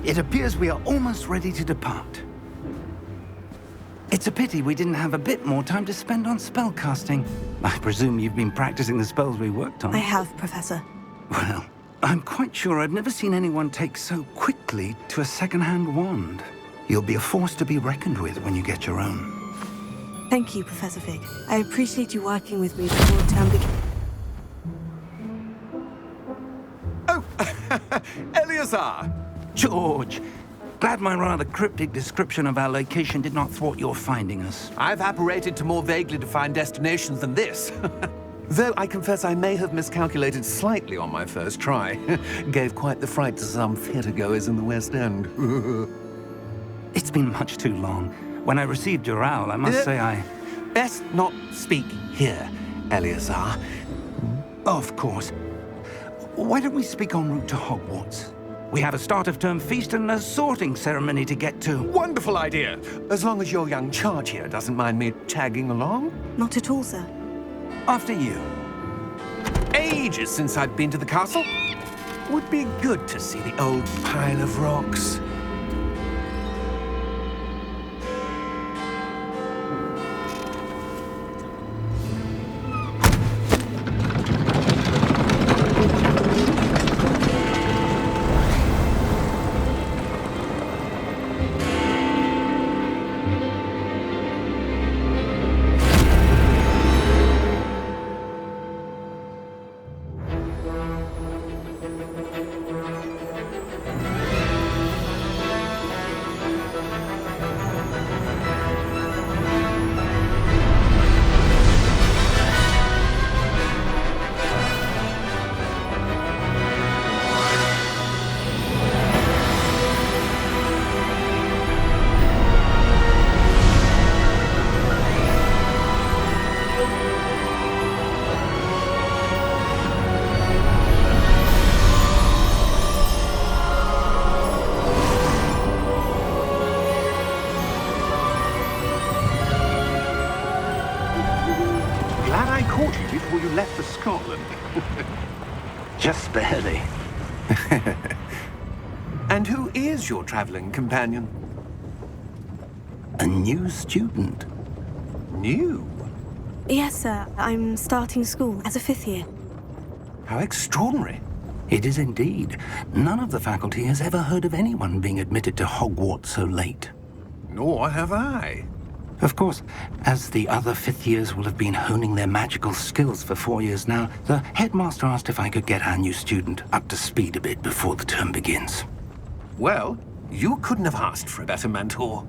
It appears we are almost ready to depart. It's a pity we didn't have a bit more time to spend on spellcasting. I presume you've been practicing the spells we worked on. I have, Professor. Well, I'm quite sure I've never seen anyone take so quickly to a second-hand wand. You'll be a force to be reckoned with when you get your own. Thank you, Professor Fig. I appreciate you working with me before the term begins. Oh, Eleazar! George! Glad my rather cryptic description of our location did not thwart your finding us. I've apparated to more vaguely defined destinations than this. Though I confess I may have miscalculated slightly on my first try. Gave quite the fright to some theatre-goers in the West End. It's been much too long. When I received your owl, I must say I... Best not speak here, Eleazar. Of course. Why don't we speak en route to Hogwarts? We have a start-of-term feast and a sorting ceremony to get to. Wonderful idea! As long as your young charge here doesn't mind me tagging along. Not at all, sir. After you. Ages since I've been to the castle. Would be good to see the old pile of rocks. Before you left for Scotland. Just barely. And who is your traveling companion? A new student. New? Yes, sir. I'm starting school as a 5th year. How extraordinary. It is indeed. None of the faculty has ever heard of anyone being admitted to Hogwarts so late. Nor have I. Of course, as the other 5th years will have been honing their magical skills for 4 years now, the headmaster asked if I could get our new student up to speed a bit before the term begins. Well, you couldn't have asked for a better mentor.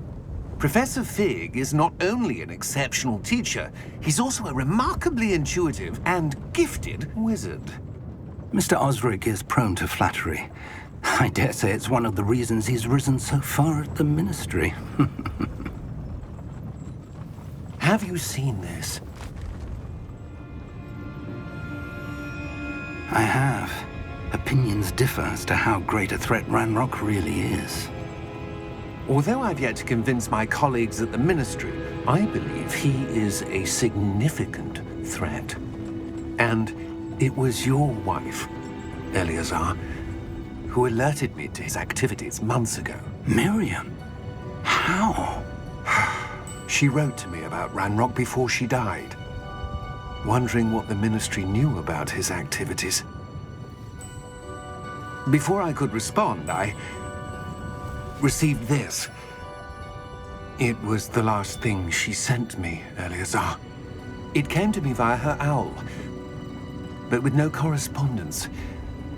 Professor Fig is not only an exceptional teacher, he's also a remarkably intuitive and gifted wizard. Mr. Osric is prone to flattery. I dare say it's one of the reasons he's risen so far at the ministry. Have you seen this? I have. Opinions differ as to how great a threat Ranrock really is. Although I've yet to convince my colleagues at the Ministry, I believe he is a significant threat. And it was your wife, Eleazar, who alerted me to his activities months ago. Miriam? How? She wrote to me about Ranrock before she died, wondering what the Ministry knew about his activities. Before I could respond, I received this. It was the last thing she sent me, Eleazar. It came to me via her owl, but with no correspondence.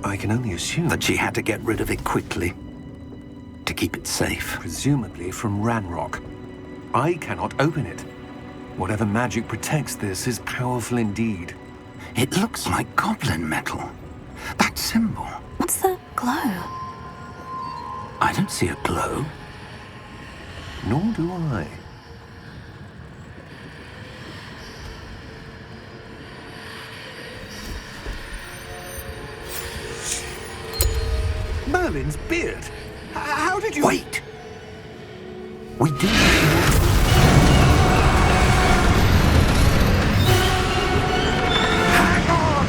I can only assume That she had to get rid of it quickly, to keep it safe. presumably from Ranrock. I cannot open it. Whatever magic protects this is powerful indeed. It looks like goblin metal. That symbol. What's the glow? I don't see a glow. Nor do I. Merlin's beard. How did you... Wait! We do. Hang on!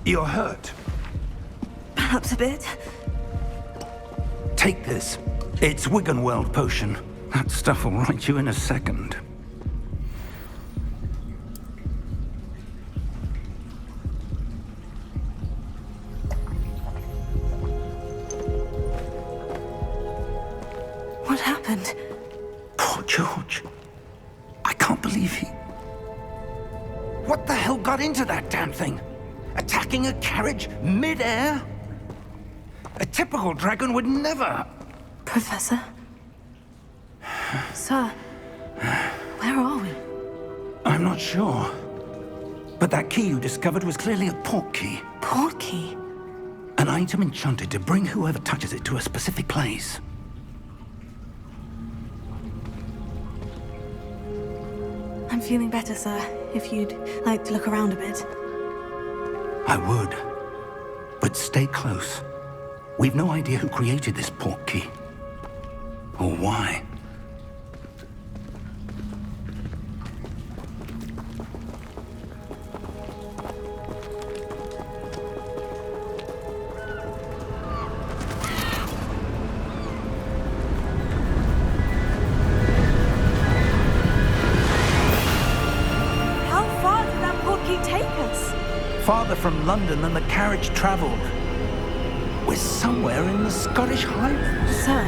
You're hurt. Perhaps a bit. Take this. It's Wiggenweld potion. That stuff will right you in a second. What happened? Poor George. I can't believe he... What the hell got into that damn thing? Attacking a carriage mid-air? A typical dragon would never... Professor? Sir, where are we? I'm not sure. But that key you discovered was clearly a port key. Port key? An item enchanted to bring whoever touches it to a specific place. I'm feeling better, sir. If you'd like to look around a bit. I would. But stay close. We've no idea who created this port key. Or why. Farther from London than the carriage travelled. We're somewhere in the Scottish Highlands. Sir,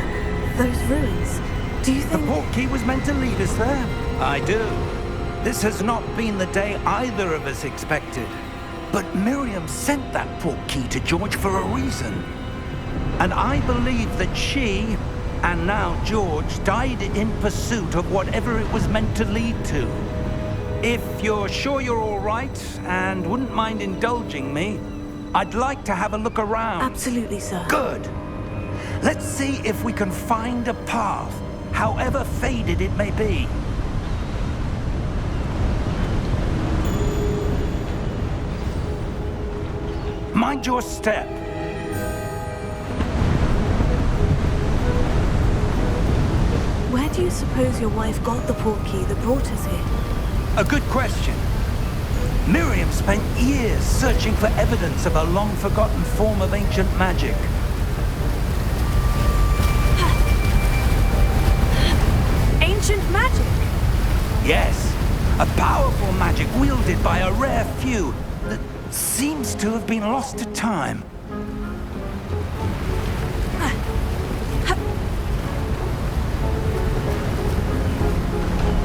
those ruins. Do you think... The port key was meant to lead us there? I do. This has not been the day either of us expected. But Miriam sent that port key to George for a reason. And I believe that she, and now George, died in pursuit of whatever it was meant to lead to. If you're sure you're all right and wouldn't mind indulging me, I'd like to have a look around. Absolutely, sir. Good. Let's see if we can find a path, however faded it may be. Mind your step. Where do you suppose your wife got the port key that brought us here? A good question. Miriam spent years searching for evidence of a long-forgotten form of ancient magic. Ancient magic? Yes, a powerful magic wielded by a rare few that seems to have been lost to time.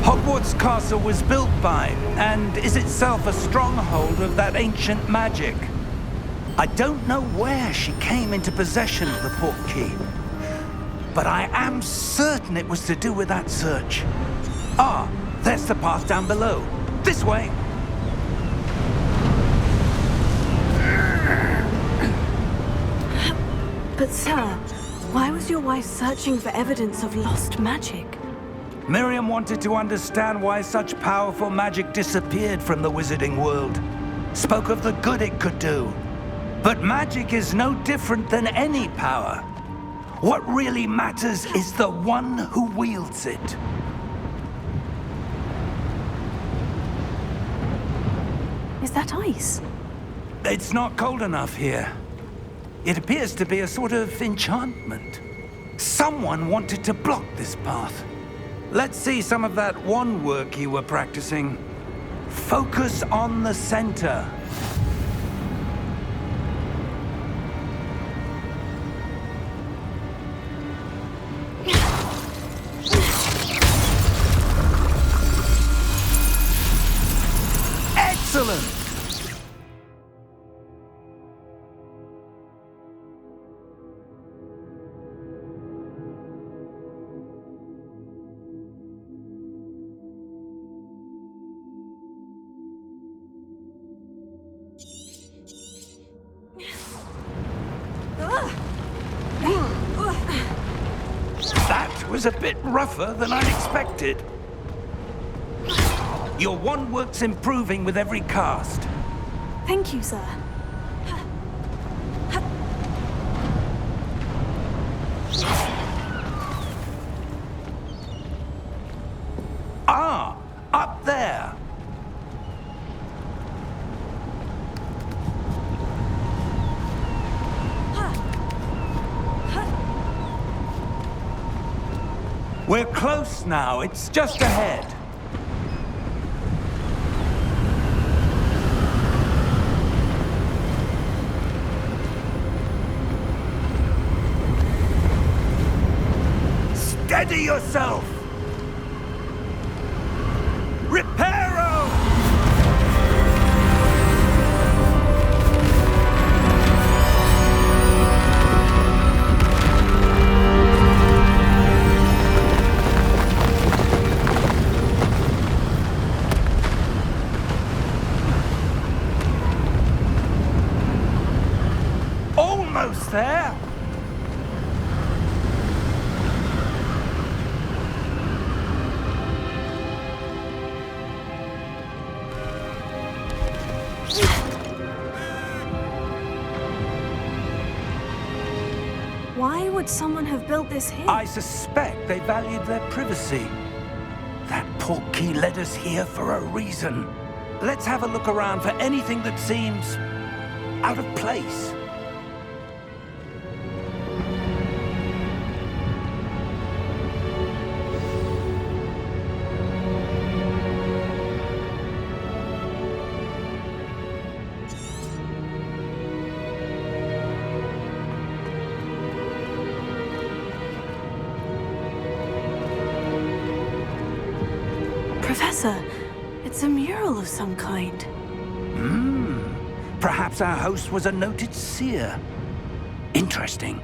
Hogwarts Castle was built by, and is itself a stronghold of that ancient magic. I don't know where she came into possession of the port key, but I am certain it was to do with that search. Ah, there's the path down below. This way! But sir, why was your wife searching for evidence of lost magic? Miriam wanted to understand why such powerful magic disappeared from the wizarding world. Spoke of the good it could do. But magic is no different than any power. What really matters is the one who wields it. Is that ice? It's not cold enough here. It appears to be a sort of enchantment. Someone wanted to block this path. Let's see some of that wand work you were practicing. Focus on the center. Excellent! That was a bit rougher than I'd expected. Your wand work's improving with every cast. Thank you, sir. Ah, up there. We're close now. It's just ahead. Steady yourself! Reparo! Almost there! Why would someone have built this here? I suspect they valued their privacy. That portkey led us here for a reason. Let's have a look around for anything that seems out of place. Professor, it's a mural of some kind. Perhaps our host was a noted seer. Interesting.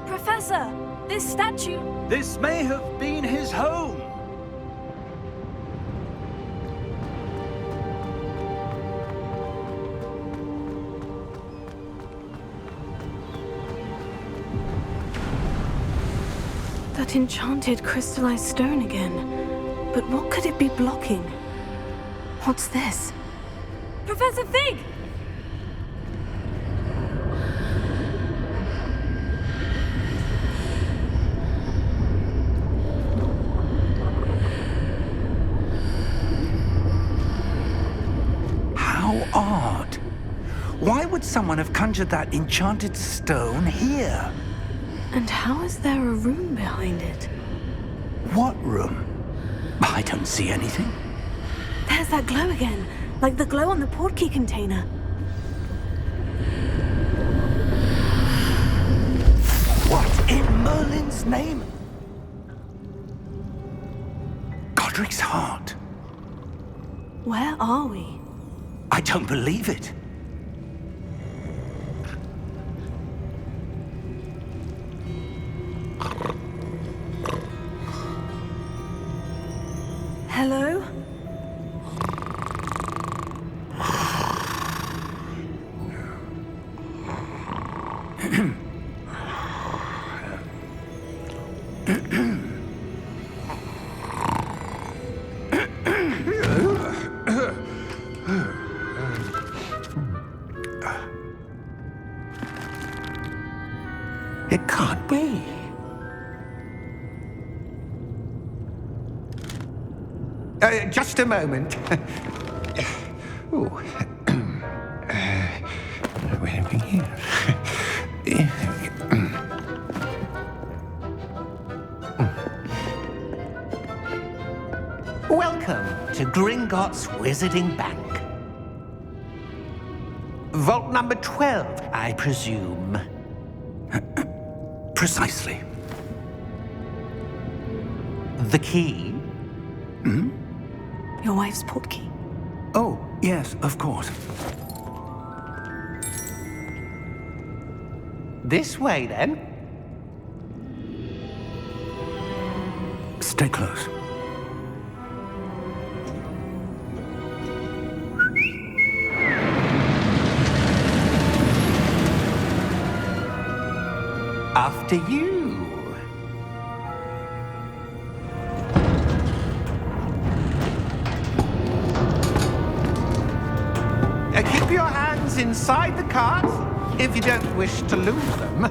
Professor, this statue... This may have been his home. That enchanted crystallized stone again. But what could it be blocking? What's this? Professor Fig! How odd. Why would someone have conjured that enchanted stone here? And how is there a room behind it? What room? I don't see anything. There's that glow again, like the glow on the portkey container. What in Merlin's name? Godric's heart. Where are we? I don't believe it. Hello? It can't be. Just a moment. Ooh. Where have we here? Welcome to Gringotts Wizarding Bank. Vault number 12, I presume. Precisely. The key? Your wife's portkey. Oh, yes, of course. This way, then. Stay close. After you. Keep your hands items inside the cart, if you don't wish to lose them.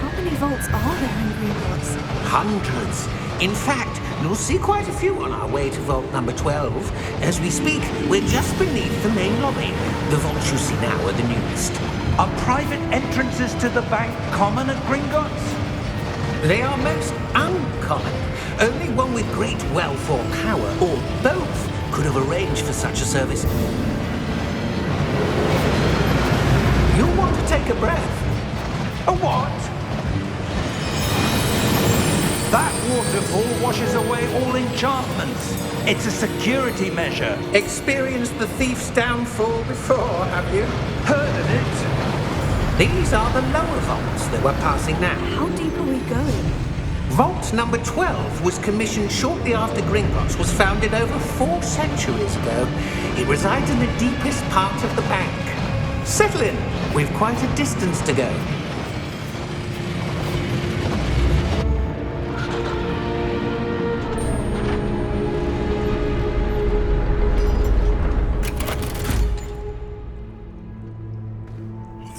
How many vaults are there in Hogwarts? Hundreds. In fact, you'll see quite a few on our way to vault number 12. As we speak, we're just beneath the main lobby. The vaults you see now are the newest. Are private entrances to the bank common at Gringotts? They are most uncommon. Only one with great wealth or power, or both, could have arranged for such a service. You'll want to take a breath. A what? That waterfall washes away all enchantments. It's a security measure. Experienced the thief's downfall before, have you? Heard of it? These are the lower vaults that we're passing now. How deep are we going? Vault number 12 was commissioned shortly after Gringotts was founded over 4 centuries ago. It resides in the deepest part of the bank. Settle in. We've quite a distance to go.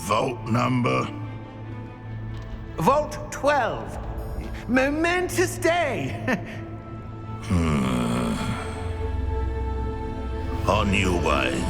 Vault number? Vault 12. Momentous day. On your way.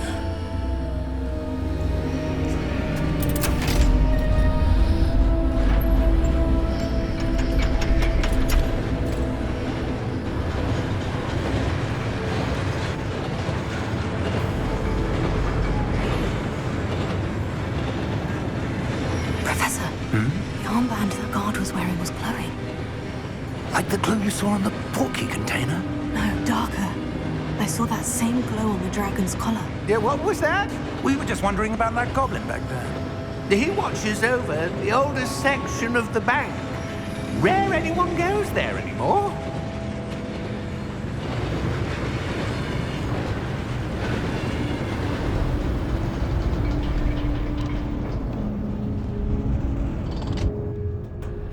Professor, the armband the guard was wearing was glowing. Like the glow you saw on the portkey container? No, darker. I saw that same glow on the dragon's collar. Yeah, what was that? We were just wondering about that goblin back there. He watches over the oldest section of the bank. Rare anyone goes there anymore.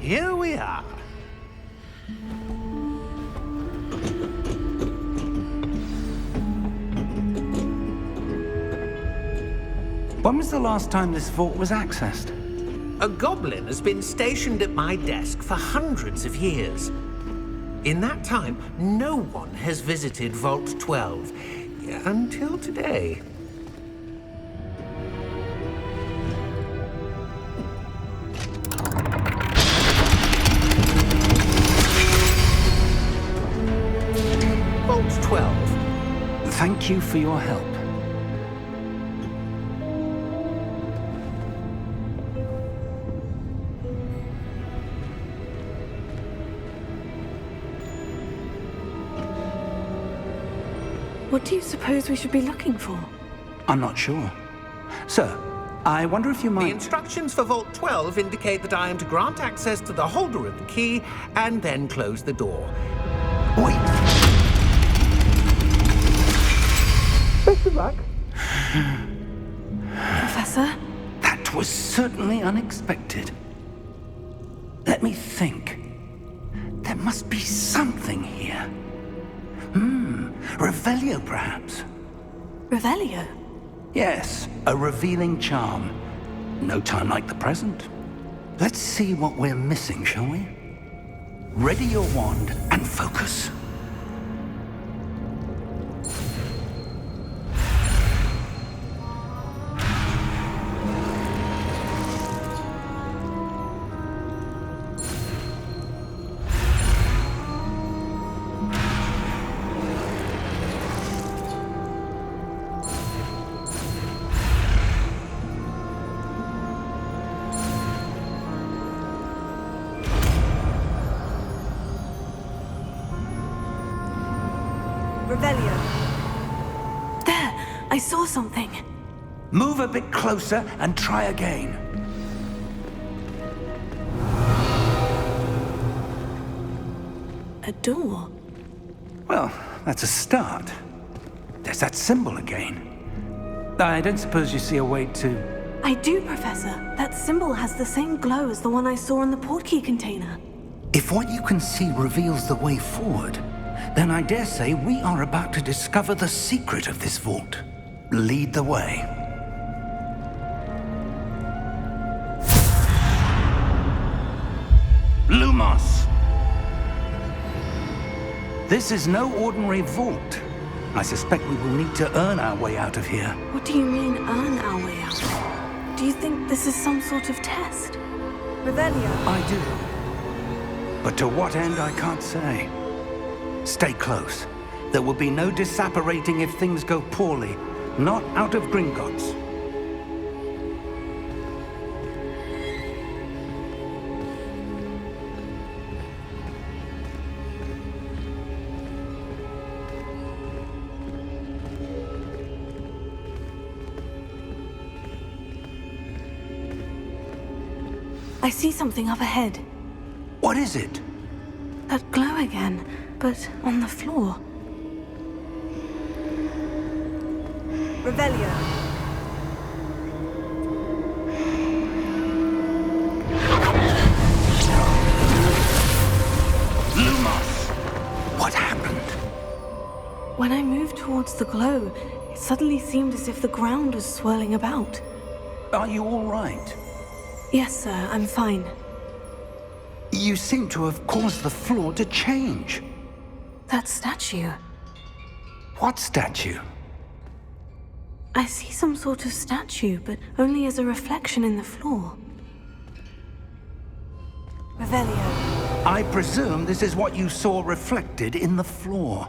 Here we are. When was the last time this vault was accessed? A goblin has been stationed at my desk for hundreds of years. In that time, no one has visited Vault 12 until today. Vault 12. Thank you for your help. What do you suppose we should be looking for? I'm not sure. Sir, I wonder if you The might... instructions for Vault 12 indicate that I am to grant access to the holder of the key and then close the door. Wait! Best of luck. Professor? That was certainly unexpected. Let me think. There must be something here. Revelio, perhaps? Revelio? Yes, a revealing charm. No time like the present. Let's see what we're missing, shall we? Ready your wand and focus. Revelio. There! I saw something. Move a bit closer and try again. A door. Well, that's a start. There's that symbol again. I don't suppose you see a way to... I do, Professor. That symbol has the same glow as the one I saw in the portkey container. If what you can see reveals the way forward, then I dare say we are about to discover the secret of this vault. Lead the way. Lumos! This is no ordinary vault. I suspect we will need to earn our way out of here. What do you mean, earn our way out? Do you think this is some sort of test? Revelio. I do. But to what end, I can't say. Stay close. There will be no disapparating if things go poorly. Not out of Gringotts. I see something up ahead. What is it? That glow again, but on the floor. Revelio. Lumos! What happened? When I moved towards the glow, it suddenly seemed as if the ground was swirling about. Are you all right? Yes, sir, I'm fine. You seem to have caused the floor to change. That statue. What statue? I see some sort of statue, but only as a reflection in the floor. Revelio. I presume this is what you saw reflected in the floor.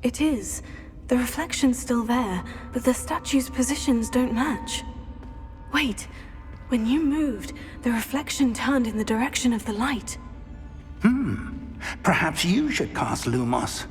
It is. The reflection's still there, but the statue's positions don't match. Wait. When you moved, the reflection turned in the direction of the light. Perhaps you should cast Lumos.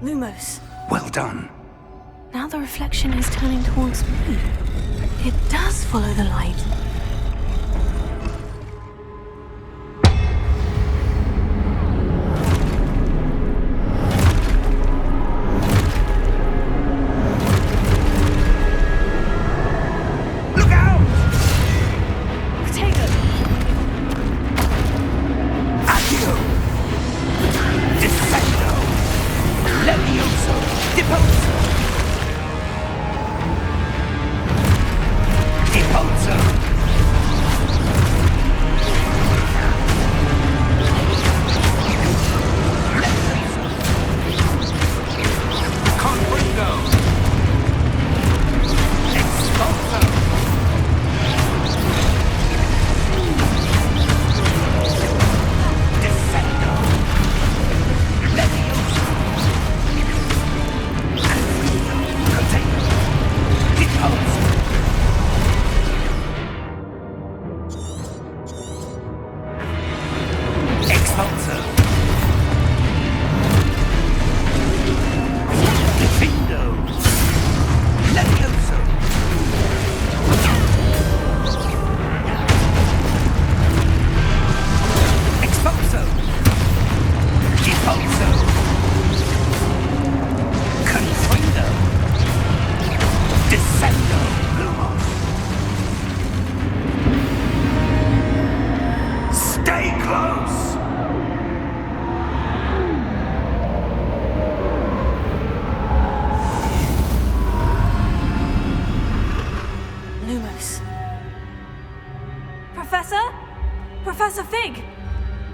Lumos. Well done. Now the reflection is turning towards me. It does follow the light. Look out! Potato! Accio! Descendo! Levioso! Deposo! Deposo! Confringo! Expulso! Descendo! Levioso! Potato! Deposo! Expulso! Defindo! Levioso! Expulso! Deposo! Confrindo! Descendo! Lumos! Stay close! Lumos. Professor? Professor Fig!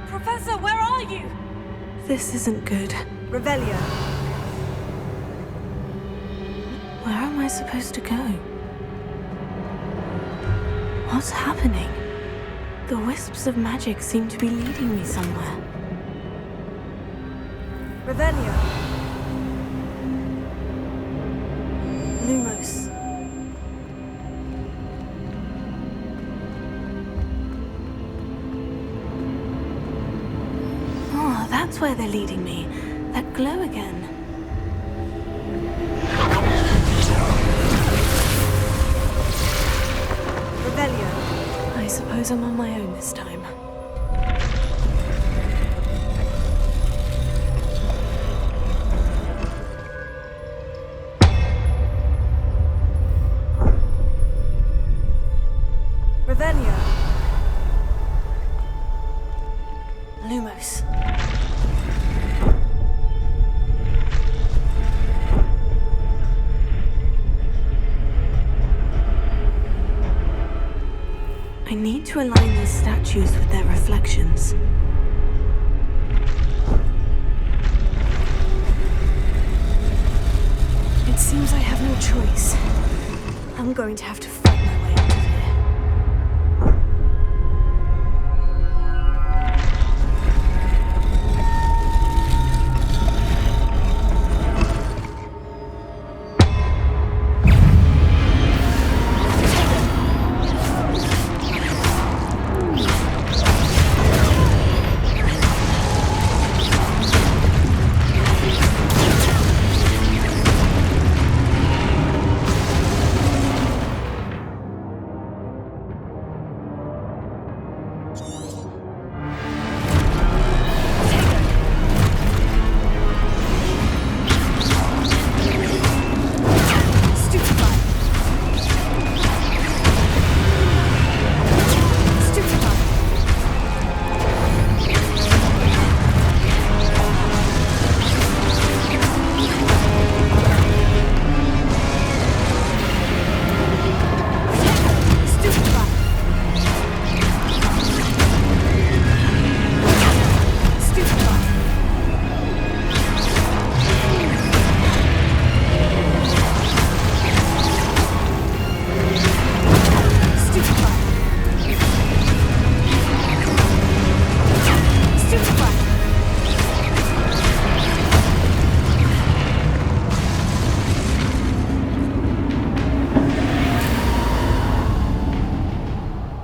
Professor, where are you? This isn't good. Revelio. Where am I supposed to go? What's happening? The wisps of magic seem to be leading me somewhere. Revelio. Lumos. that's where they're leading me. That glow again. Revelio. I suppose I'm on my own this time. Revelio. Lumos. I need to align these statues with their reflections. It seems I have no choice. I'm going to have to fight my way out of here.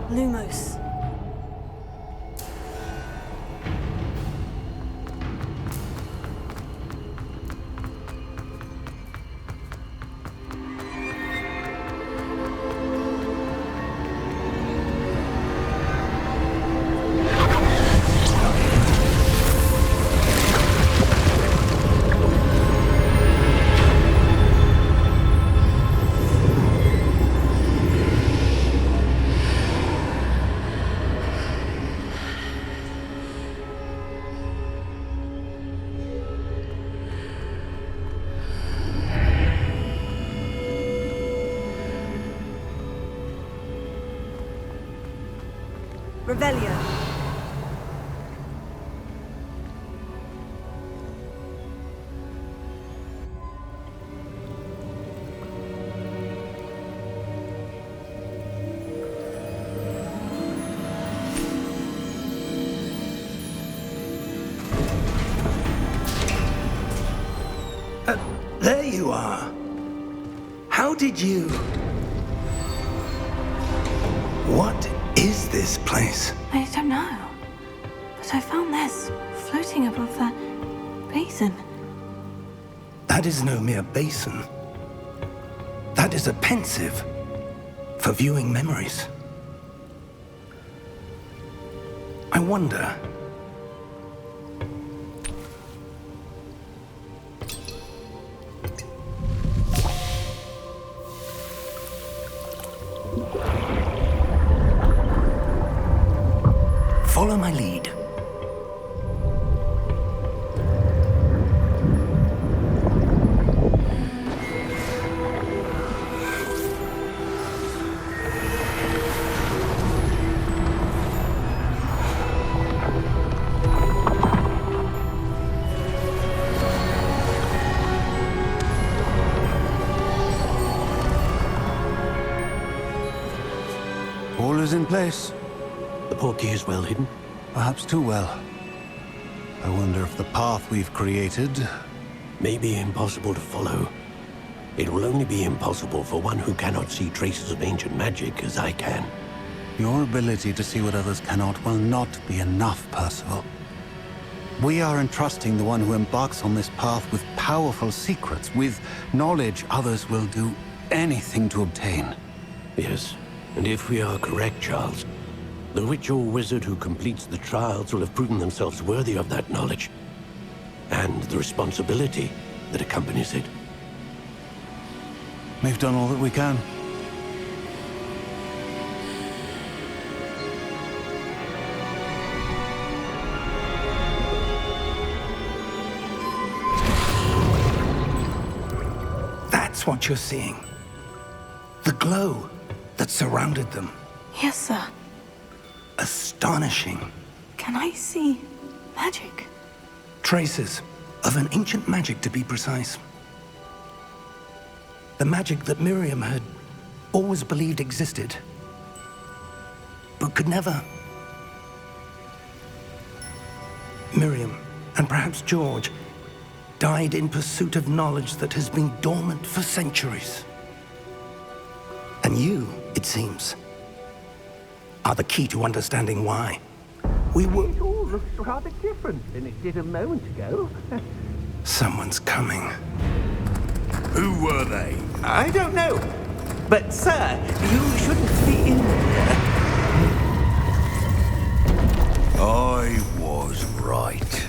Lumos. Revelio. There you are. How did you... What is this place? I don't know. But I found this floating above that basin. That is no mere basin. That is a pensive for viewing memories. I wonder... Follow my lead. All is in place. The portkey is well hidden. Perhaps too well. I wonder if the path we've created... May be impossible to follow. It will only be impossible for one who cannot see traces of ancient magic as I can. Your ability to see what others cannot will not be enough, Percival. We are entrusting the one who embarks on this path with powerful secrets, with knowledge others will do anything to obtain. Yes, and if we are correct, Charles, the witch or wizard who completes the trials will have proven themselves worthy of that knowledge, and the responsibility that accompanies it. We've done all that we can. That's what you're seeing. The glow that surrounded them. Yes, sir. Astonishing. Can I see magic? Traces of an ancient magic, to be precise. The magic that Miriam had always believed existed, but could never. Miriam, and perhaps George, died in pursuit of knowledge that has been dormant for centuries. And you, it seems, are the key to understanding why. It all looks rather different than it did a moment ago. Someone's coming. Who were they? I don't know. But, sir, you shouldn't be in here. I was right.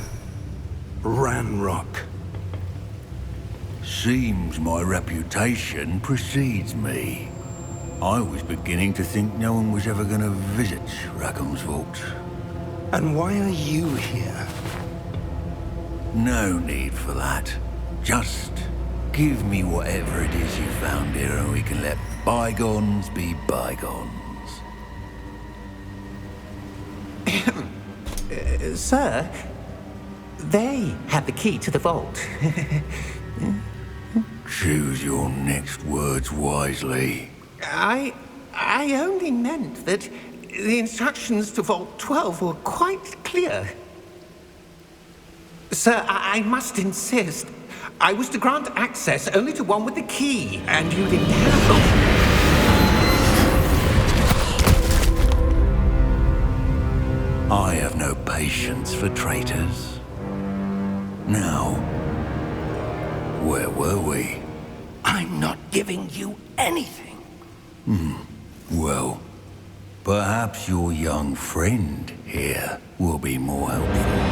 Ranrock. Seems my reputation precedes me. I was beginning to think no one was ever going to visit Rackham's vault. And why are you here? No need for that. Just give me whatever it is you found here and we can let bygones be bygones. Sir, they have the key to the vault. Choose your next words wisely. I only meant that the instructions to Vault 12 were quite clear. Sir, I must insist. I was to grant access only to one with the key, and you didn't have I have no patience for traitors. Now, where were we? I'm not giving you anything. Well, perhaps your young friend here will be more helpful.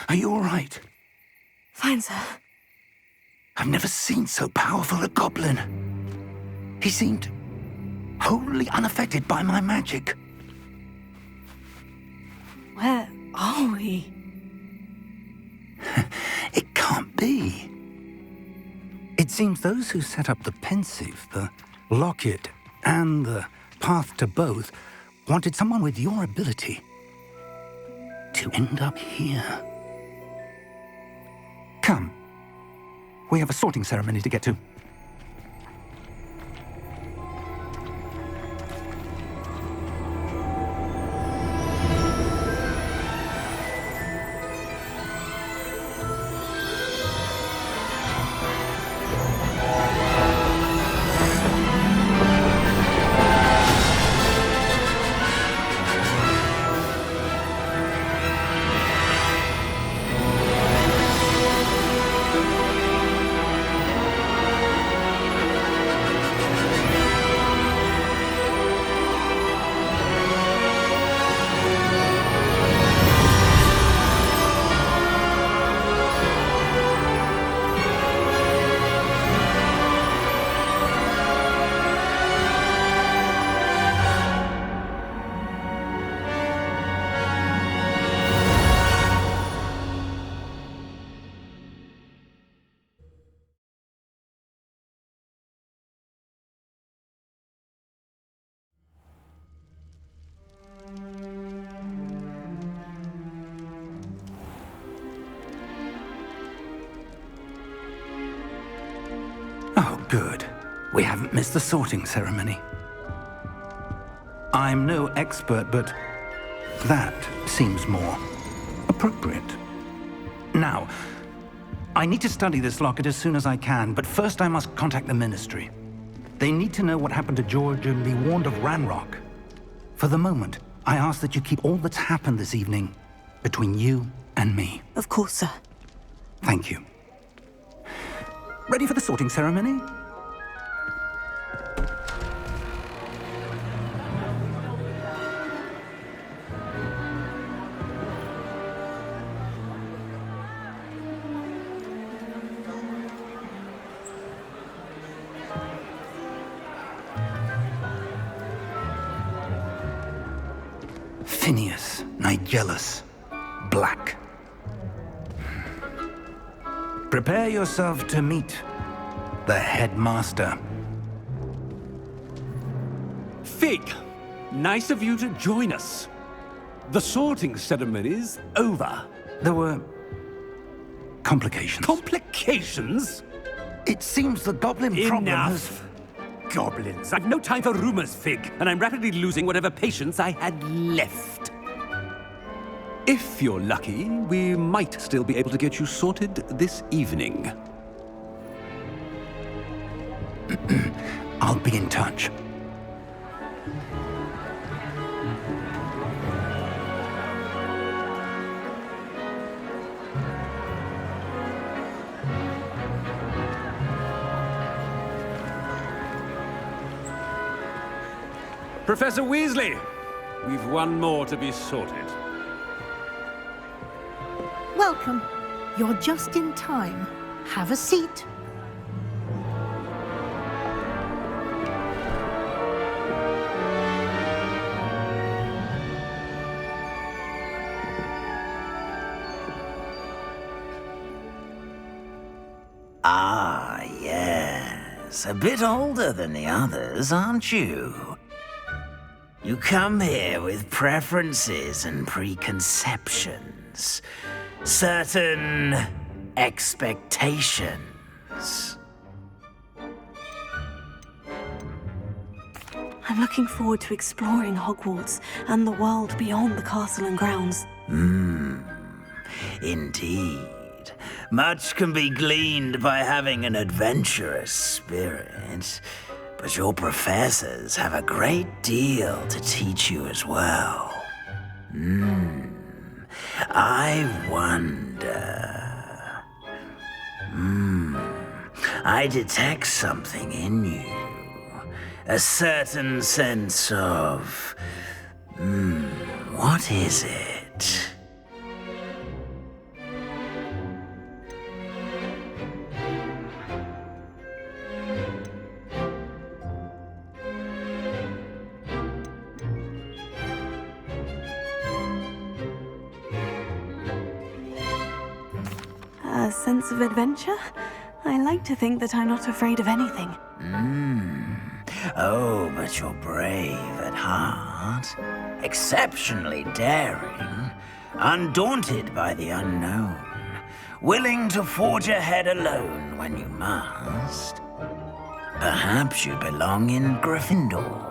Are you all right? Fine, sir. I've never seen so powerful a goblin. He seemed wholly unaffected by my magic. Where are we? It can't be. It seems those who set up the pensive, the locket, and the path to both wanted someone with your ability to end up here. Come. We have a sorting ceremony to get to. Good. We haven't missed the sorting ceremony. I'm no expert, but that seems more appropriate. Now, I need to study this locket as soon as I can, but first I must contact the Ministry. They need to know what happened to George and be warned of Ranrock. For the moment, I ask that you keep all that's happened this evening between you and me. Of course, sir. Thank you. Ready for the sorting ceremony? Phineas, Nigellus, Black. Prepare yourself to meet the headmaster. Fig, nice of you to join us. The sorting ceremony's over. There were complications. Complications? It seems the goblin problem has... Enough. Goblins. I've no time for rumors, Fig, and I'm rapidly losing whatever patience I had left. If you're lucky, we might still be able to get you sorted this evening. I'll be in touch. Professor Weasley, we've one more to be sorted. Welcome. You're just in time. Have a seat. Ah, yes. A bit older than the others, aren't you? You come here with preferences and preconceptions. Certain expectations. I'm looking forward to exploring Hogwarts and the world beyond the castle and grounds. Indeed. Much can be gleaned by having an adventurous spirit, but your professors have a great deal to teach you as well. I wonder... I detect something in you. A certain sense of... what is it? A sense of adventure? I like to think that I'm not afraid of anything. Oh, but you're brave at heart. Exceptionally daring. Undaunted by the unknown. Willing to forge ahead alone when you must. Perhaps you belong in Gryffindor.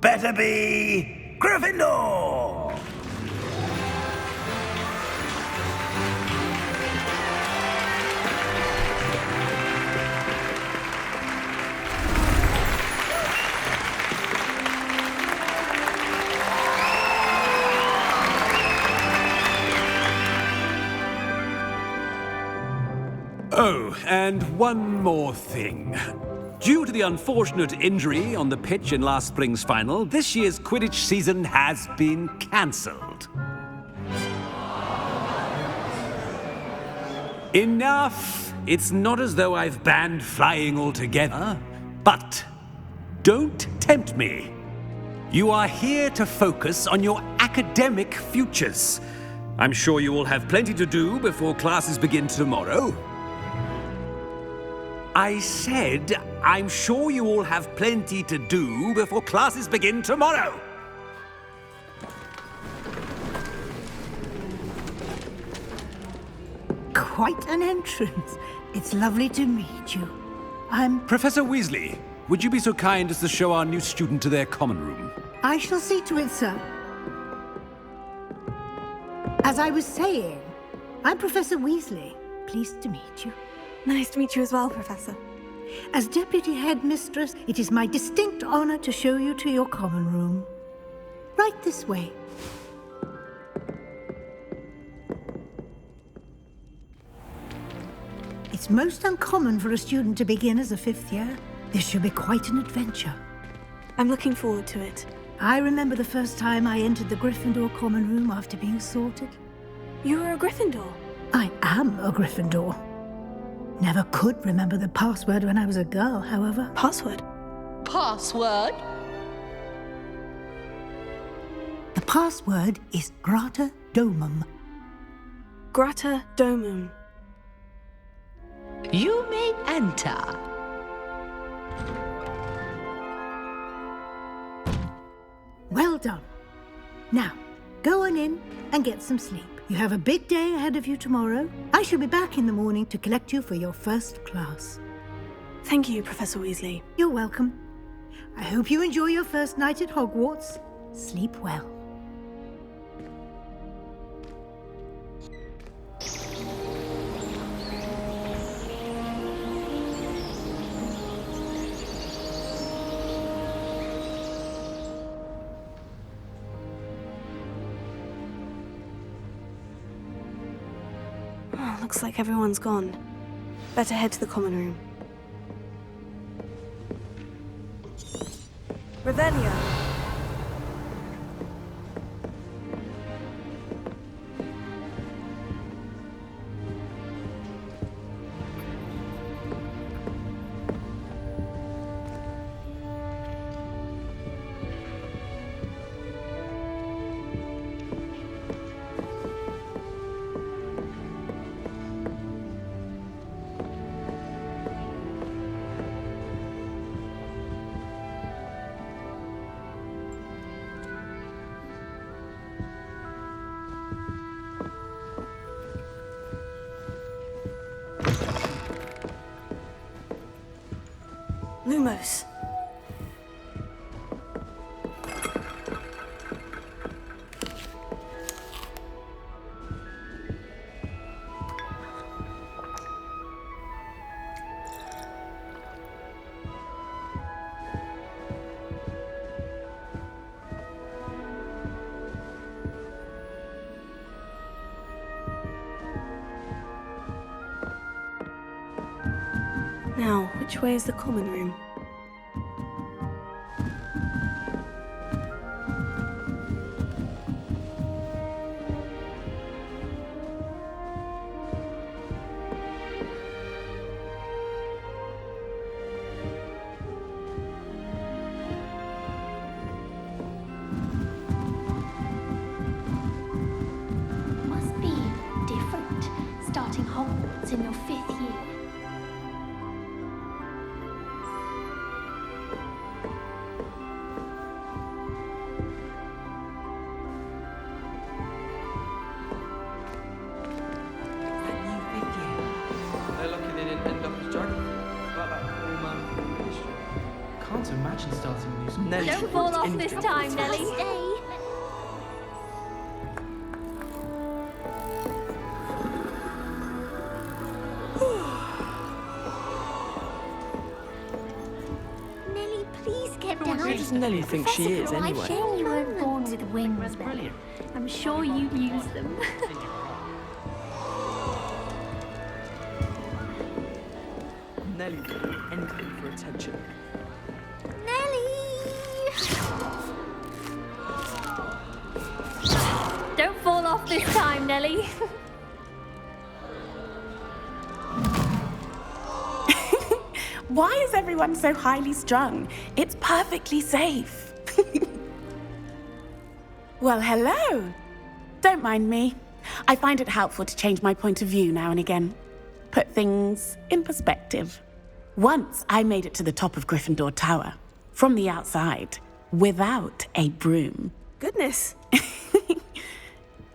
Better be Gryffindor! Oh, and one more thing. Due to the unfortunate injury on the pitch in last spring's final, this year's Quidditch season has been cancelled. Enough! It's not as though I've banned flying altogether, but don't tempt me. You are here to focus on your academic futures. I'm sure you all have plenty to do before classes begin tomorrow. I said, I'm sure you all have plenty to do before classes begin tomorrow. Quite an entrance. It's lovely to meet you. I'm... Professor Weasley, would you be so kind as to show our new student to their common room? I shall see to it, sir. As I was saying, I'm Professor Weasley. Pleased to meet you. Nice to meet you as well, Professor. As Deputy Headmistress, it is my distinct honor to show you to your common room. Right this way. It's most uncommon for a student to begin as a 5th year. This should be quite an adventure. I'm looking forward to it. I remember the first time I entered the Gryffindor common room after being sorted. You were a Gryffindor? I am a Gryffindor. Never could remember the password when I was a girl, however. Password? Password? The password is Grata Domum. Grata Domum. You may enter. Well done. Now, go on in and get some sleep. You have a big day ahead of you tomorrow. I shall be back in the morning to collect you for your first class. Thank you, Professor Weasley. You're welcome. I hope you enjoy your first night at Hogwarts. Sleep well. Oh, looks like everyone's gone. Better head to the common room. Revelio. Lumos. Now, which way is the common room? Must be different, starting Hogwarts in your 5th year. They're lucky they didn't end up as geography. Like that poor man from history. Can't imagine starting a new school. Don't fall off this time, Nelly. Stay. Nelly, please get down. Who does Nelly think she is, anyway? I'm sure you weren't born with wings, Nelly. I'm sure you use them. Nelly will do anything for attention. Nelly! Don't fall off this time, Nelly. Why is everyone so highly strung? It's perfectly safe. Well, hello. Don't mind me. I find it helpful to change my point of view now and again. Put things in perspective. Once I made it to the top of Gryffindor Tower, from the outside, without a broom. Goodness.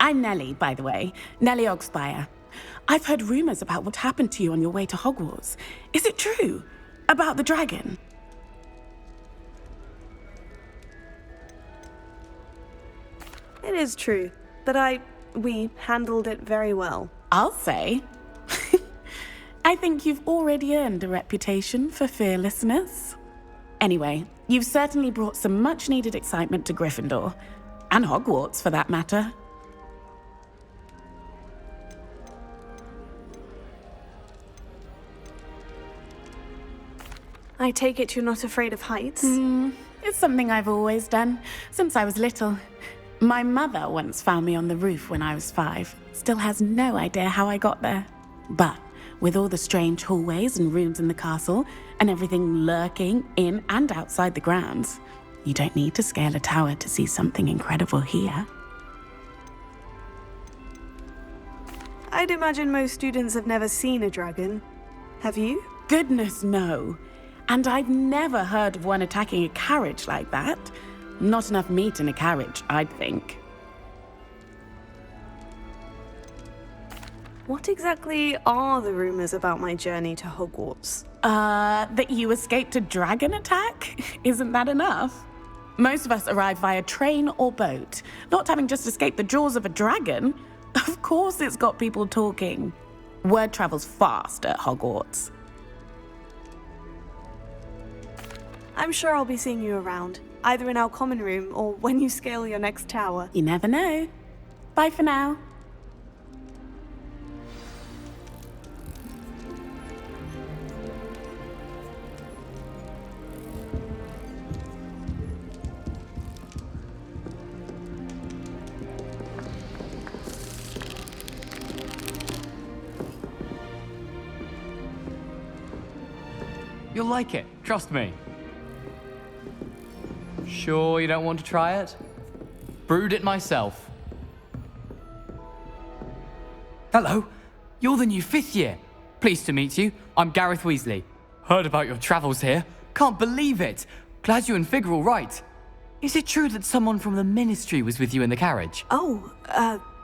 I'm Nellie, by the way. Nellie Ogspire. I've heard rumors about what happened to you on your way to Hogwarts. Is it true? About the dragon? It is true, but we handled it very well. I'll say. I think you've already earned a reputation for fearlessness. Anyway, you've certainly brought some much-needed excitement to Gryffindor. And Hogwarts, for that matter. I take it you're not afraid of heights? It's something I've always done, since I was little. My mother once found me on the roof when I was 5. Still has no idea how I got there. But with all the strange hallways and rooms in the castle, and everything lurking in and outside the grounds, you don't need to scale a tower to see something incredible here. I'd imagine most students have never seen a dragon. Have you? Goodness, no. And I've never heard of one attacking a carriage like that. Not enough meat in a carriage, I'd think. What exactly are the rumors about my journey to Hogwarts? That you escaped a dragon attack? Isn't that enough? Most of us arrive via train or boat, not having just escaped the jaws of a dragon. Of course it's got people talking. Word travels fast at Hogwarts. I'm sure I'll be seeing you around, either in our common room or when you scale your next tower. You never know. Bye for now. You'll like it, trust me. Sure you don't want to try it? Brewed it myself. Hello, you're the new 5th year. Pleased to meet you. I'm Gareth Weasley. Heard about your travels here. Can't believe it. Glad you and Fig are all right. Is it true that someone from the Ministry was with you in the carriage? Oh,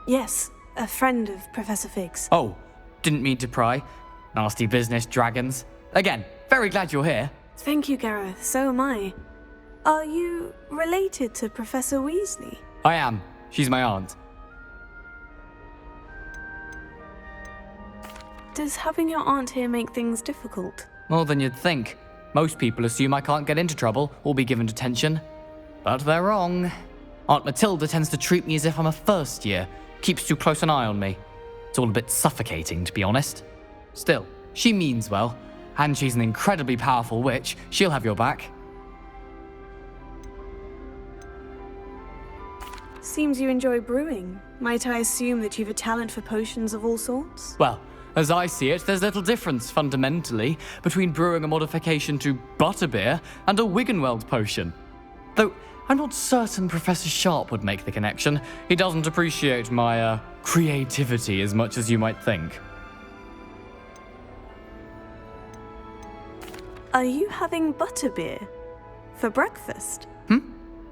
yes. A friend of Professor Fig's. Oh, didn't mean to pry. Nasty business, dragons. Again, very glad you're here. Thank you, Gareth. So am I. Are you related to Professor Weasley? I am. She's my aunt. Does having your aunt here make things difficult? More than you'd think. Most people assume I can't get into trouble or be given detention. But they're wrong. Aunt Matilda tends to treat me as if I'm a first year. Keeps too close an eye on me. It's all a bit suffocating, to be honest. Still, she means well. And she's an incredibly powerful witch. She'll have your back. Seems you enjoy brewing. Might I assume that you've a talent for potions of all sorts? Well, as I see it, there's little difference, fundamentally, between brewing a modification to butterbeer and a Wiggenweld potion. Though, I'm not certain Professor Sharp would make the connection. He doesn't appreciate my, creativity as much as you might think. Are you having butterbeer? For breakfast?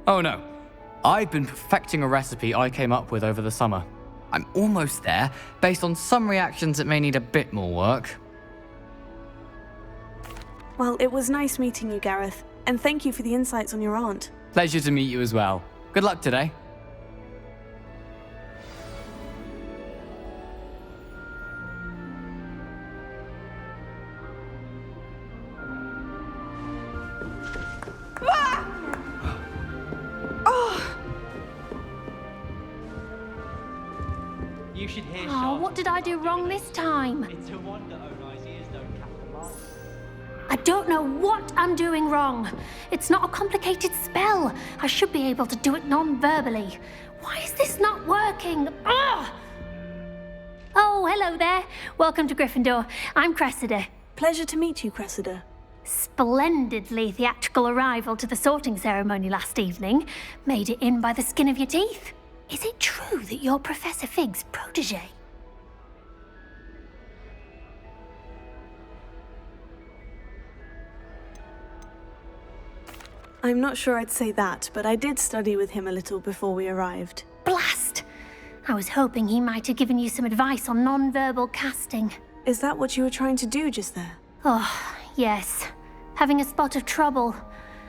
Oh no. I've been perfecting a recipe I came up with over the summer. I'm almost there. Based on some reactions, it may need a bit more work. Well, it was nice meeting you, Gareth. And thank you for the insights on your aunt. Pleasure to meet you as well. Good luck today. You should hear Oh, what did I do wrong this time? It's a wonder Onai's ears don't cap the mark. I don't know what I'm doing wrong. It's not a complicated spell. I should be able to do it non-verbally. Why is this not working? Ugh! Oh, hello there. Welcome to Gryffindor. I'm Cressida. Pleasure to meet you, Cressida. Splendidly theatrical arrival to the sorting ceremony last evening. Made it in by the skin of your teeth. Is it true that you're Professor Fig's protege? I'm not sure I'd say that, but I did study with him a little before we arrived. Blast! I was hoping he might have given you some advice on non-verbal casting. Is that what you were trying to do just there? Oh, yes. Having a spot of trouble.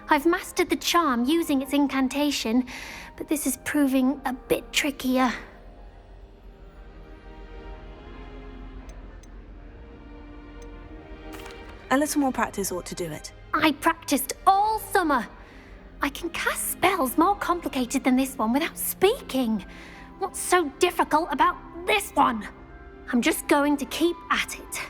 I've mastered the charm using its incantation, but this is proving a bit trickier. A little more practice ought to do it. I practiced all summer. I can cast spells more complicated than this one without speaking. What's so difficult about this one? I'm just going to keep at it.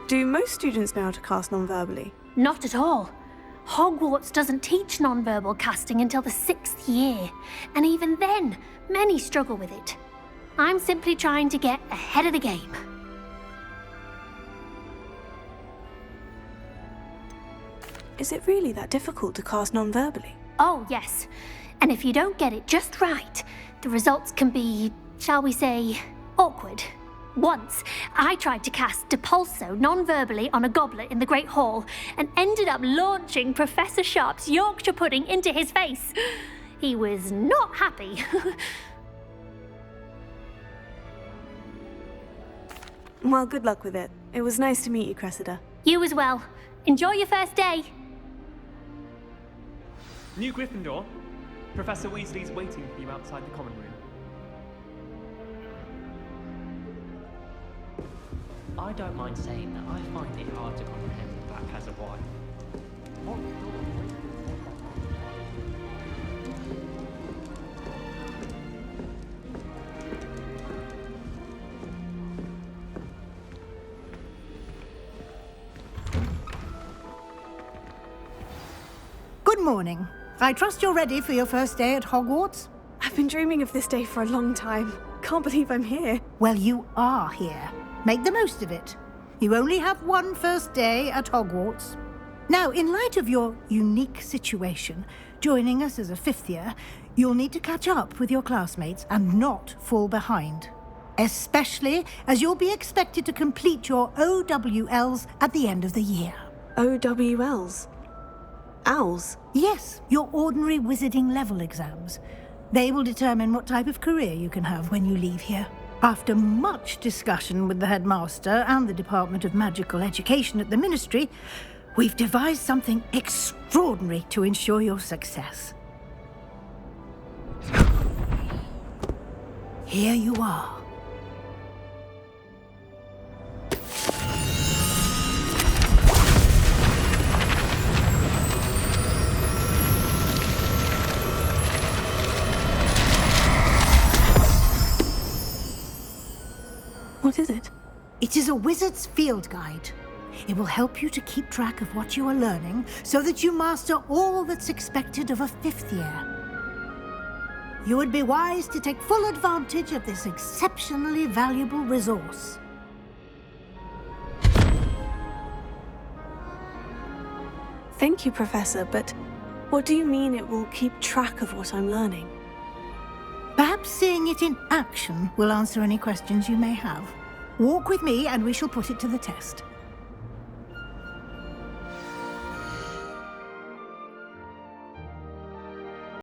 Do most students know how to cast non-verbally? Not at all. Hogwarts doesn't teach non-verbal casting until the 6th year, and even then, many struggle with it. I'm simply trying to get ahead of the game. Is it really that difficult to cast non-verbally? Oh, yes. And if you don't get it just right, the results can be, shall we say, awkward. Once, I tried to cast Depulso non-verbally on a goblet in the Great Hall and ended up launching Professor Sharp's Yorkshire pudding into his face. He was not happy. Well, good luck with it. It was nice to meet you, Cressida. You as well. Enjoy your first day. New Gryffindor. Professor Weasley's waiting for you outside the common room. I don't mind saying that I find it hard to comprehend that Black has a wife. Good morning. I trust you're ready for your first day at Hogwarts? I've been dreaming of this day for a long time. Can't believe I'm here. Well, you are here. Make the most of it. You only have one first day at Hogwarts. Now, in light of your unique situation, joining us as a 5th year, you'll need to catch up with your classmates and not fall behind. Especially as you'll be expected to complete your OWLs at the end of the year. OWLs? Owls? Yes, your ordinary wizarding level exams. They will determine what type of career you can have when you leave here. After much discussion with the headmaster and the Department of Magical Education at the Ministry, we've devised something extraordinary to ensure your success. Here you are. What is it? It is a wizard's field guide. It will help you to keep track of what you are learning so that you master all that's expected of a 5th year. You would be wise to take full advantage of this exceptionally valuable resource. Thank you, Professor, but what do you mean it will keep track of what I'm learning? Perhaps seeing it in action will answer any questions you may have. Walk with me and we shall put it to the test.